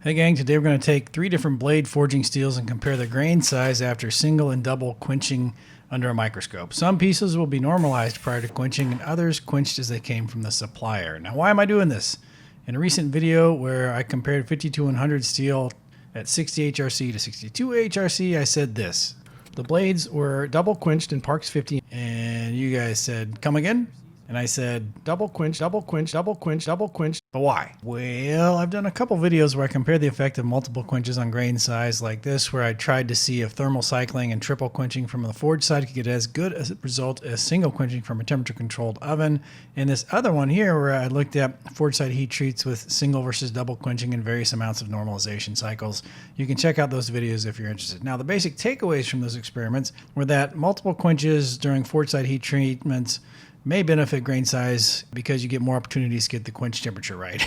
Hey gang, today we're going to take 3 different blade forging steels and compare the grain size after single and double quenching under a microscope. Some pieces will be normalized prior to quenching and others quenched as they came from the supplier. Now why am I doing this? In a recent video where I compared 5200 steel at 60 HRC to 62 HRC, I said this. The blades were double quenched in Parks 50 and you guys said, come again? And I said, double quench, double quench, double quench, double quench. But why? Well, I've done a couple videos where I compare the effect of multiple quenches on grain size like this, where I tried to see if thermal cycling and triple quenching from the forge side could get as good a result as single quenching from a temperature controlled oven. And this other one here where I looked at forge side heat treats with single versus double quenching and various amounts of normalization cycles. You can check out those videos if you're interested. Now, the basic takeaways from those experiments were that multiple quenches during forge side heat treatments may benefit grain size because you get more opportunities to get the quench temperature right.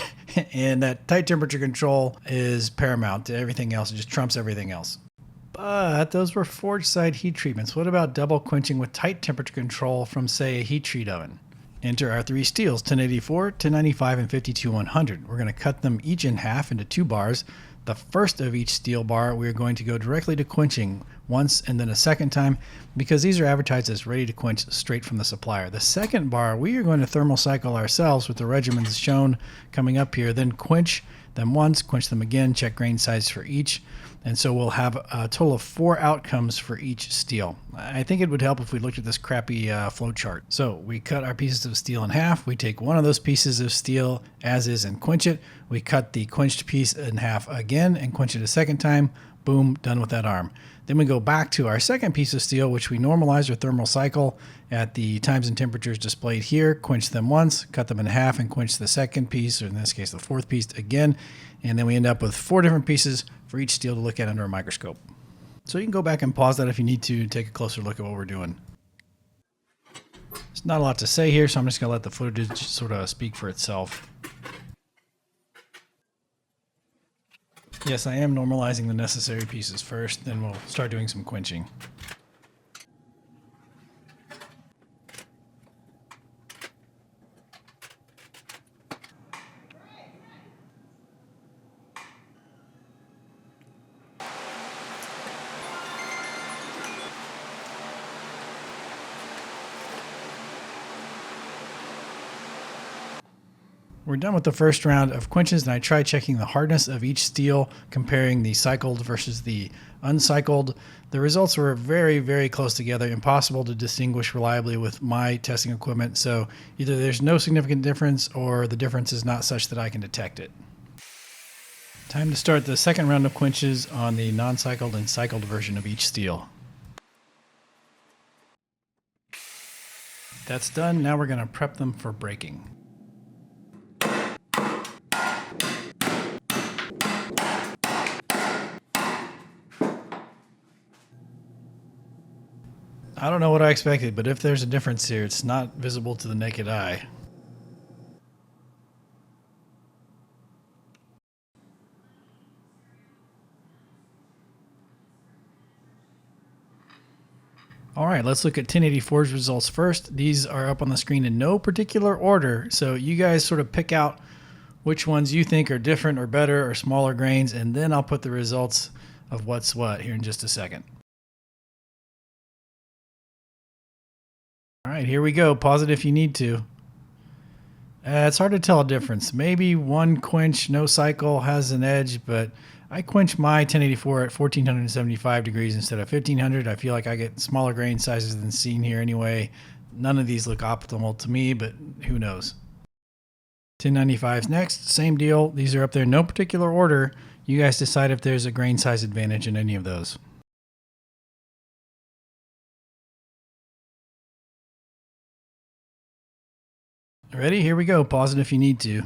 And that tight temperature control is paramount to everything else. It just trumps everything else. But those were forge side heat treatments. What about double quenching with tight temperature control from, say, a heat treat oven? Enter our 3 steels, 1084, 1095, and 52100. We're going to cut them each in half into 2 bars. The first of each steel bar, we're going to go directly to quenching once and then a second time because these are advertised as ready to quench straight from the supplier. The second bar, we are going to thermal cycle ourselves with the regimens shown coming up here, then quench them once, quench them again, check grain size for each. And so we'll have a total of 4 outcomes for each steel. I think it would help if we looked at this crappy flow chart. So we cut our pieces of steel in half. We take one of those pieces of steel as is and quench it. We cut the quenched piece in half again and quench it a second time. Boom, done with that arm. Then we go back to our second piece of steel, which we normalize or thermal cycle at the times and temperatures displayed here, quench them once, cut them in half, and quench the second piece, or in this case, the fourth piece again. And then we end up with 4 different pieces for each steel to look at under a microscope. So you can go back and pause that if you need to take a closer look at what we're doing. There's not a lot to say here, so I'm just going to let the footage sort of speak for itself. Yes, I am normalizing the necessary pieces first, then we'll start doing some quenching. We're done with the first round of quenches, and I tried checking the hardness of each steel, comparing the cycled versus the uncycled. The results were very, very close together, impossible to distinguish reliably with my testing equipment, so either there's no significant difference or the difference is not such that I can detect it. Time to start the second round of quenches on the non-cycled and cycled version of each steel. That's done. Now we're going to prep them for breaking. I don't know what I expected, but if there's a difference here, it's not visible to the naked eye. All right, let's look at 1084's results first. These are up on the screen in no particular order, so you guys sort of pick out which ones you think are different or better or smaller grains, and then I'll put the results of what's what here in just a second. All right, here we go. Pause it if you need to. It's hard to tell a difference. Maybe one quench, no cycle, has an edge, but I quench my 1084 at 1475 degrees instead of 1500. I feel like I get smaller grain sizes than seen here anyway. None of these look optimal to me, but who knows. 1095's next, same deal. These are up there in no particular order. You guys decide if there's a grain size advantage in any of those. Ready? Here we go. Pause it if you need to.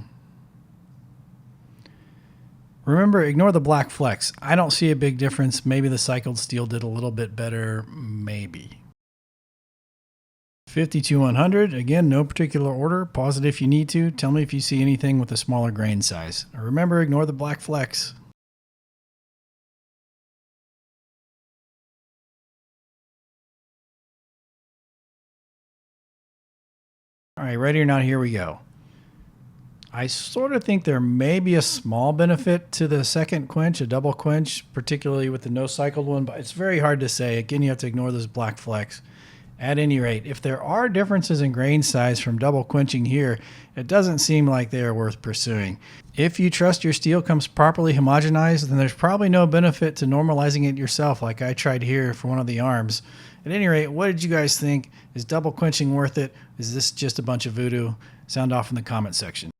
Remember, ignore the black flecks. I don't see a big difference. Maybe the cycled steel did a little bit better. Maybe. 52100, again, no particular order. Pause it if you need to. Tell me if you see anything with a smaller grain size. Remember, ignore the black flecks. All right, ready or not, here we go. I sort of think there may be a small benefit to the second quench, a double quench, particularly with the no cycled one, but it's very hard to say. Again, you have to ignore those black flecks. At any rate, if there are differences in grain size from double quenching here, it doesn't seem like they are worth pursuing. If you trust your steel comes properly homogenized, then there's probably no benefit to normalizing it yourself like I tried here for one of the arms. At any rate, what did you guys think? Is double quenching worth it? Is this just a bunch of voodoo? Sound off in the comment section.